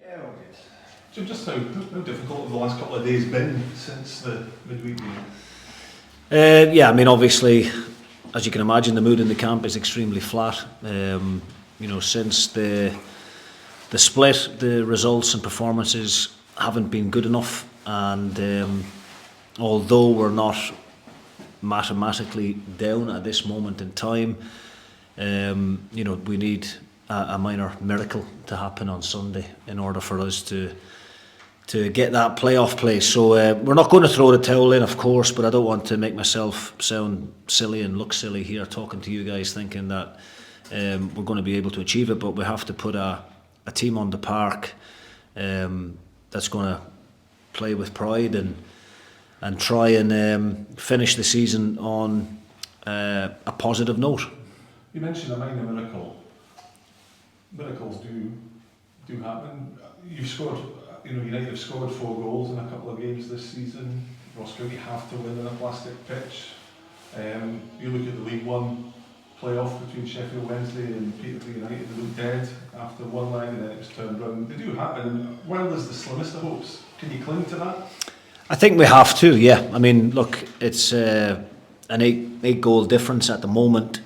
Yeah, all good. Jim, just how difficult have the last couple of days been since the midweek game? Yeah, I mean, obviously, as you can imagine, the mood in the camp is extremely flat. Since the split, the results and performances haven't been good enough, and although we're not mathematically down at this moment in time, we need a minor miracle to happen on Sunday in order for us to get that playoff place. So we're not going to throw the towel in, of course, but I don't want to make myself sound silly and look silly here talking to you guys thinking that we're going to be able to achieve it, but we have to put a team on the park that's going to play with pride and try and finish the season on a positive note. You mentioned a minor miracle. Miracles do happen. You've scored, United have scored 4 goals in a couple of games this season. Ross County have to win on a plastic pitch. You look at the League One playoff between Sheffield Wednesday and Peterborough United, they look dead after one leg and then it was turned round. They do happen, and while there's the slimmest of hopes, can you cling to that? I think we have to, yeah. I mean, look, it's an 8 goal difference at the moment.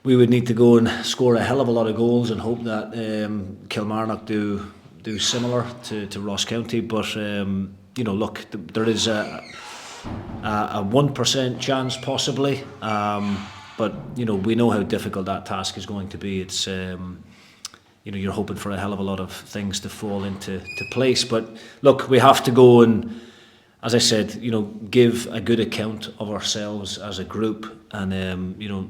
We would need to go and score a hell of a lot of goals and hope that Kilmarnock do similar to Ross County. But look, there is a 1% chance possibly. But we know how difficult that task is going to be. It's you're hoping for a hell of a lot of things to fall into place. But look, we have to go and, as I said, give a good account of ourselves as a group, and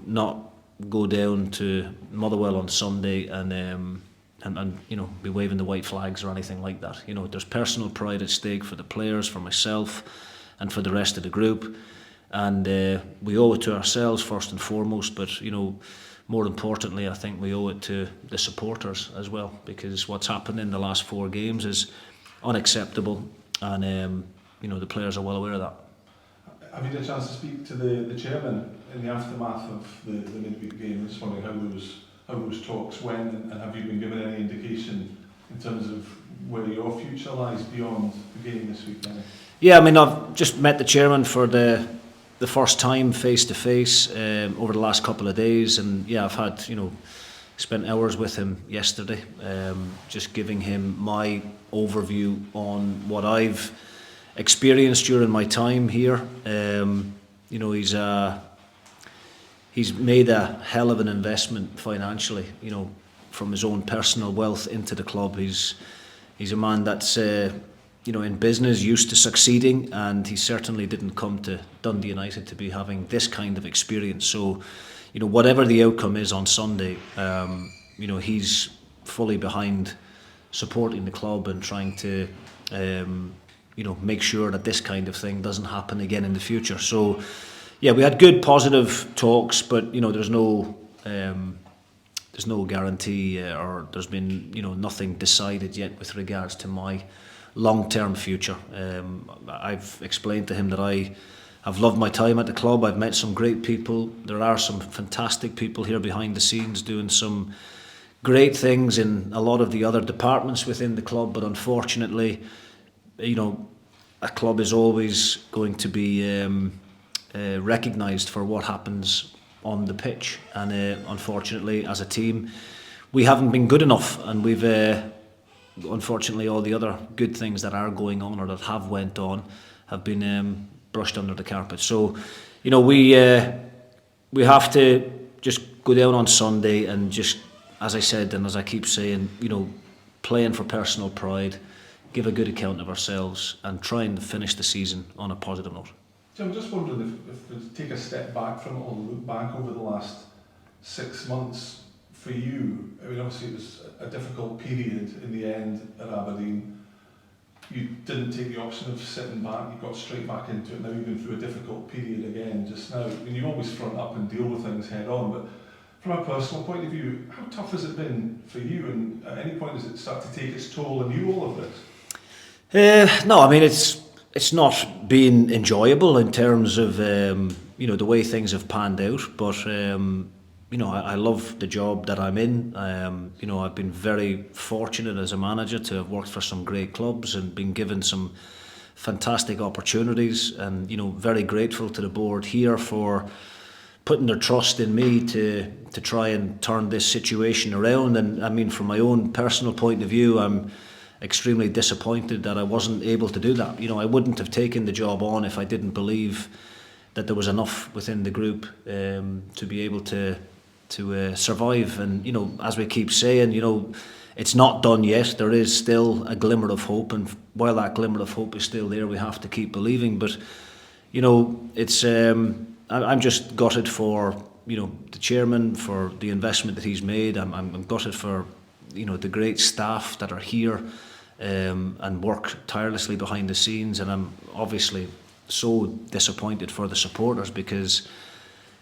not go down to Motherwell on Sunday and be waving the white flags or anything like that. There's personal pride at stake for the players, for myself, and for the rest of the group, and we owe it to ourselves first and foremost. But more importantly, I think we owe it to the supporters as well, because what's happened in the last 4 games is unacceptable, and the players are well aware of that. Have you had a chance to speak to the chairman in the aftermath of the midweek game? I'm just wondering how those talks went, and have you been given any indication in terms of where your future lies beyond the game this weekend? Yeah, I mean, I've just met the chairman for the first time face to face over the last couple of days, and yeah, I've had spent hours with him yesterday, just giving him my overview on what I've experienced during my time here. He's made a hell of an investment financially, from his own personal wealth into the club. He's a man that's in business, used to succeeding, and he certainly didn't come to Dundee United to be having this kind of experience. So whatever the outcome is on Sunday, he's fully behind supporting the club and trying to make sure that this kind of thing doesn't happen again in the future. So yeah, we had good positive talks, but there's no guarantee or there's been nothing decided yet with regards to my long-term future. I've explained to him that I've loved my time at the club. I've met some great people. There are some fantastic people here behind the scenes doing some great things in a lot of the other departments within the club, but unfortunately, a club is always going to be recognised for what happens on the pitch, and unfortunately, as a team, we haven't been good enough, and we've unfortunately all the other good things that are going on or that have went on have been brushed under the carpet. So, we have to just go down on Sunday and just, as I said and as I keep saying, playing for personal pride, give a good account of ourselves, and try and finish the season on a positive note. So I'm just wondering if we take a step back from it all and look back over the last 6 months for you. I mean, obviously it was a difficult period in the end at Aberdeen. You didn't take the option of sitting back, you got straight back into it. Now you've been through a difficult period again just now. I mean, you always front up and deal with things head on, but from a personal point of view, how tough has it been for you, and at any point does it start to take its toll on you, all of this? No, I mean, it's not been enjoyable in terms of the way things have panned out, but I love the job that I'm in. I've been very fortunate as a manager to have worked for some great clubs and been given some fantastic opportunities, and very grateful to the board here for putting their trust in me to try and turn this situation around. And I mean, from my own personal point of view, I'm extremely disappointed that I wasn't able to do that. I wouldn't have taken the job on if I didn't believe that there was enough within the group to be able to survive. And as we keep saying, it's not done yet. There is still a glimmer of hope, and while that glimmer of hope is still there, we have to keep believing. But it's I'm just gutted for the chairman, for the investment that he's made. I'm gutted for the great staff that are here and work tirelessly behind the scenes, and I'm obviously so disappointed for the supporters, because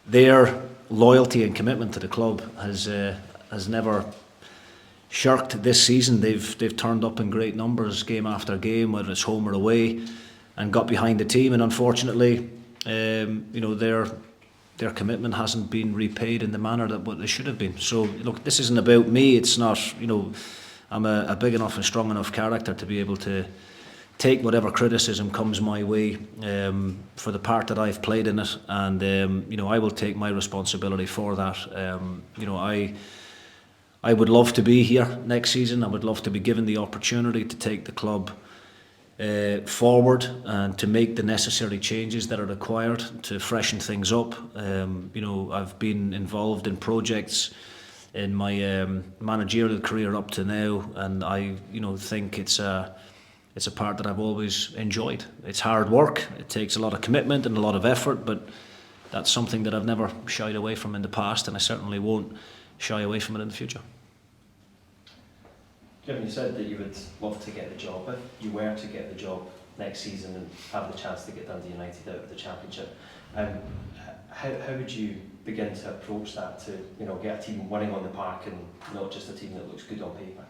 their loyalty and commitment to the club has never shirked this season. They've turned up in great numbers game after game, whether it's home or away, and got behind the team. And unfortunately, their commitment hasn't been repaid in the manner that what they should have been. So look, this isn't about me. It's not. I'm a big enough and strong enough character to be able to take whatever criticism comes my way for the part that I've played in it, and I will take my responsibility for that. I would love to be here next season. I would love to be given the opportunity to take the club forward and to make the necessary changes that are required to freshen things up. I've been involved in projects in my managerial career up to now, and I think it's a part that I've always enjoyed. It's hard work, it takes a lot of commitment and a lot of effort, but that's something that I've never shied away from in the past, and I certainly won't shy away from it in the future. Jim, you said that you would love to get the job. If you were to get the job next season and have the chance to get Dundee United out of the Championship, how would you begin to approach that to get a team winning on the park and not just a team that looks good on paper?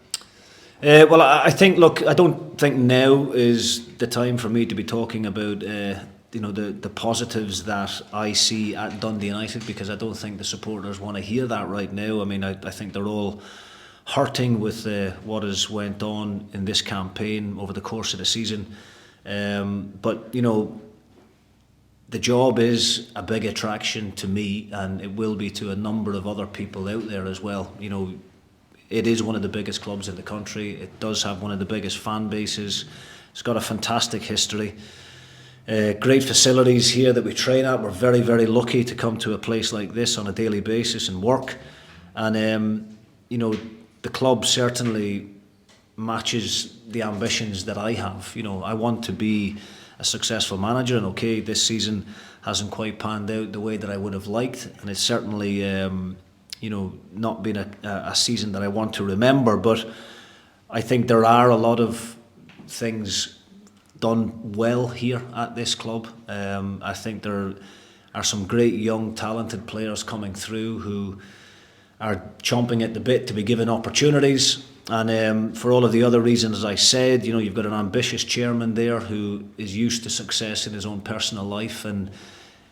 Well, I think, look, I don't think now is the time for me to be talking about the positives that I see at Dundee United, because I don't think the supporters want to hear that right now. I mean, I think they're all hurting with what has went on in this campaign over the course of the season. But the job is a big attraction to me, and it will be to a number of other people out there as well. It is one of the biggest clubs in the country. It does have one of the biggest fan bases. It's got a fantastic history. Great facilities here that we train at. We're very, very lucky to come to a place like this on a daily basis and work. And the club certainly matches the ambitions that I have. I want to be a successful manager, and okay, this season hasn't quite panned out the way that I would have liked, and it's certainly not been a season that I want to remember. But I think there are a lot of things done well here at this club. I think there are some great young talented players coming through who are chomping at the bit to be given opportunities. And for all of the other reasons, as I said, you've got an ambitious chairman there who is used to success in his own personal life and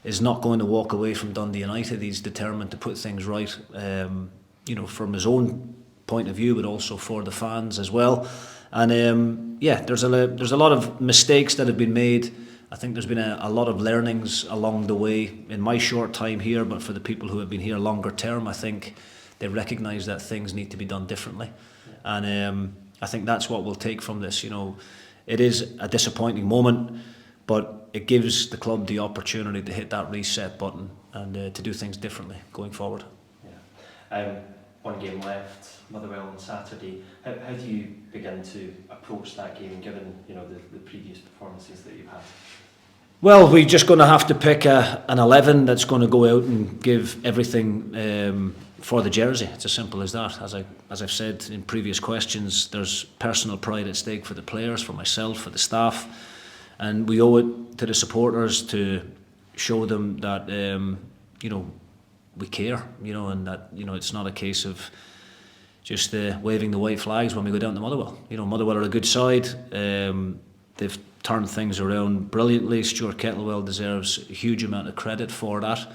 is not going to walk away from Dundee United. He's determined to put things right, from his own point of view, but also for the fans as well. And there's a lot of mistakes that have been made. I think there's been a lot of learnings along the way in my short time here, but for the people who have been here longer term, I think they recognise that things need to be done differently. And I think that's what we'll take from this. It is a disappointing moment, but it gives the club the opportunity to hit that reset button and to do things differently going forward. Yeah. One game left, Motherwell on Saturday. How do you begin to approach that game, given the previous performances that you've had? Well, we're just going to have to pick an 11 that's going to go out and give everything for the jersey. It's as simple as that. As I've said in previous questions, there's personal pride at stake for the players, for myself, for the staff, and we owe it to the supporters to show them that we care, and that it's not a case of just waving the white flags when we go down to Motherwell. Motherwell are a good side. They've turned things around brilliantly. Stuart Kettlewell deserves a huge amount of credit for that.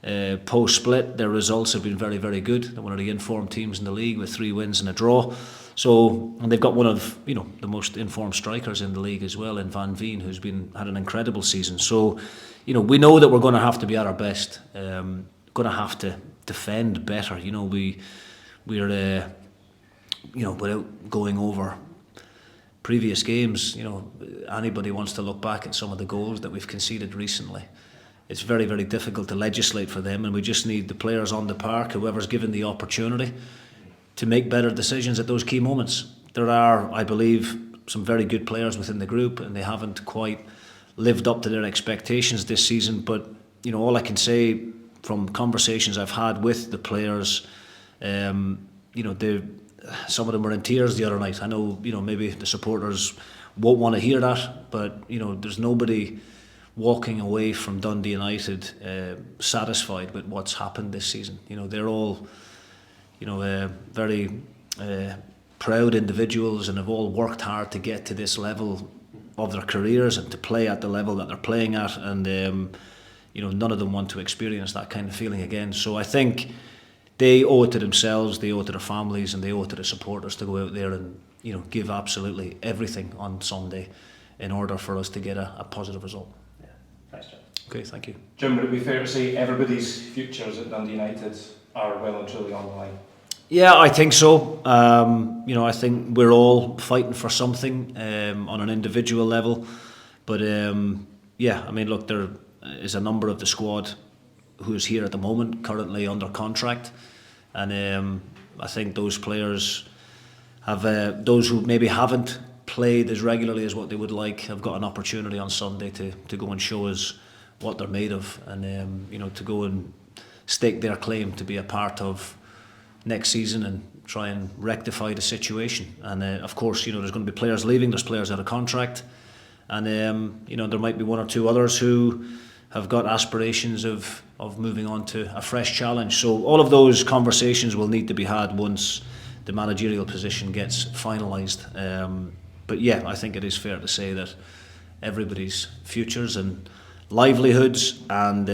Post-split, their results have been very, very good. They're one of the informed teams in the league with 3 wins and a draw. So, and they've got one of the most informed strikers in the league as well, in Van Veen, who's had an incredible season. So, we know that we're going to have to be at our best. Going to have to defend better. We're without going over previous games, anybody wants to look back at some of the goals that we've conceded recently. It's very, very difficult to legislate for them, and we just need the players on the park, whoever's given the opportunity, to make better decisions at those key moments. There are, I believe, some very good players within the group, and they haven't quite lived up to their expectations this season. But all I can say from conversations I've had with the players, some of them were in tears the other night. I know, maybe the supporters won't want to hear that, but there's nobody walking away from Dundee United satisfied with what's happened this season. They're all very proud individuals, and have all worked hard to get to this level of their careers and to play at the level that they're playing at, and none of them want to experience that kind of feeling again. So I think they owe it to themselves, they owe it to their families, and they owe it to the supporters to go out there and give absolutely everything on Sunday in order for us to get a positive result. Yeah, thanks, Jim. Okay, thank you. Jim, would it be fair to say everybody's futures at Dundee United are well and truly on the line? Yeah, I think so. I think we're all fighting for something on an individual level. But look, there is a number of the squad who is here at the moment, currently under contract. And I think those players have, those who maybe haven't played as regularly as what they would like, have got an opportunity on Sunday to go and show us what they're made of, and to go and stake their claim to be a part of next season and try and rectify the situation. And of course, there's going to be players leaving, there's players out of contract, and there might be one or two others who have got aspirations of moving on to a fresh challenge. So all of those conversations will need to be had once the managerial position gets finalised. But yeah, I think it is fair to say that everybody's futures and livelihoods and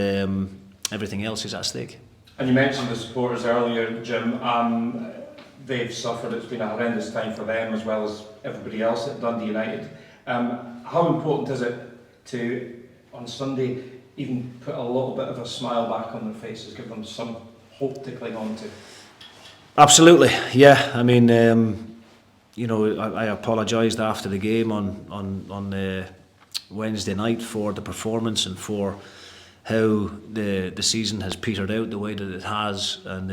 everything else is at stake. And you mentioned the supporters earlier, Jim. They've suffered. It's been a horrendous time for them as well as everybody else at Dundee United. How important is it to, on Sunday, even put a little bit of a smile back on their faces, give them some hope to cling on to? Absolutely, yeah. I mean, I apologised after the game on Wednesday night for the performance and for how the season has petered out the way that it has, and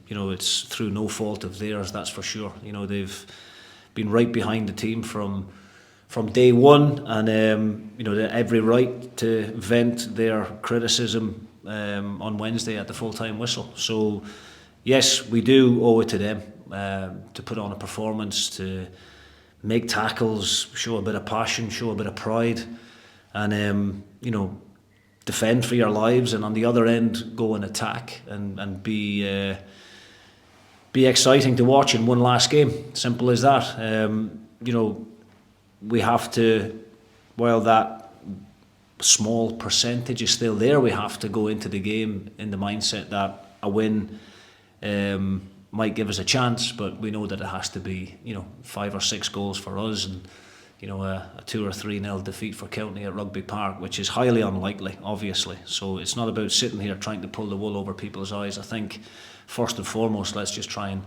it's through no fault of theirs, that's for sure. They've been right behind the team from day one, and they had every right to vent their criticism on Wednesday at the full-time whistle. So yes, we do owe it to them to put on a performance, to make tackles, show a bit of passion, show a bit of pride, and defend for your lives, and on the other end go and attack and be exciting to watch in one last game. Simple as that. We have to, while that small percentage is still there, we have to go into the game in the mindset that a win might give us a chance, but we know that it has to be 5 or 6 goals for us, and a 2 or 3-0 defeat for County at Rugby Park, which is highly unlikely, obviously. So it's not about sitting here trying to pull the wool over people's eyes. I think first and foremost, let's just try and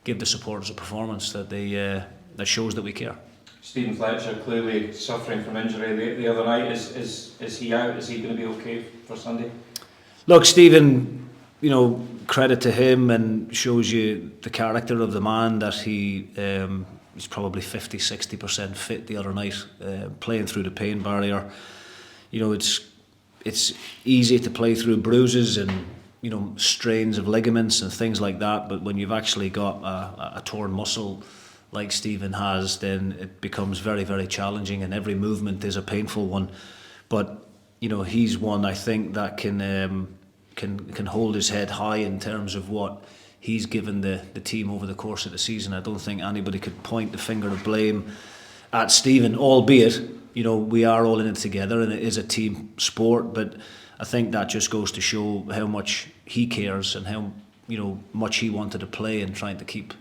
give the supporters a performance that that shows that we care. Stephen Fletcher clearly suffering from injury the other night. Is he out? Is he going to be okay for Sunday? Look, Stephen, credit to him, and shows you the character of the man, that he's probably 50-60% fit the other night, playing through the pain barrier. It's easy to play through bruises and strains of ligaments and things like that, but when you've actually got a torn muscle like Stephen has, then it becomes very, very challenging, and every movement is a painful one. But he's one, I think, that can hold his head high in terms of what he's given the team over the course of the season. I don't think anybody could point the finger of blame at Stephen, albeit we are all in it together and it is a team sport. But I think that just goes to show how much he cares and how much he wanted to play and trying to keep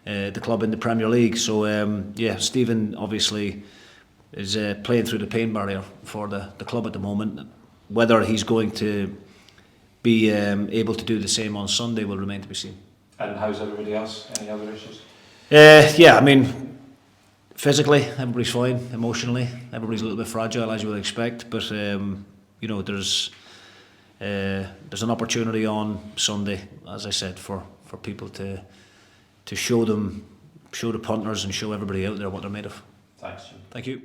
the club in the Premier League. So Stephen obviously is playing through the pain barrier for the club at the moment. Whether he's going to be able to do the same on Sunday will remain to be seen. And how's everybody else? Any other issues? I mean, physically everybody's fine. Emotionally everybody's a little bit fragile, as you would expect, but there's an opportunity on Sunday, as I said, for people to show the punters and show everybody out there what they're made of. Thanks, Jim. Thank you.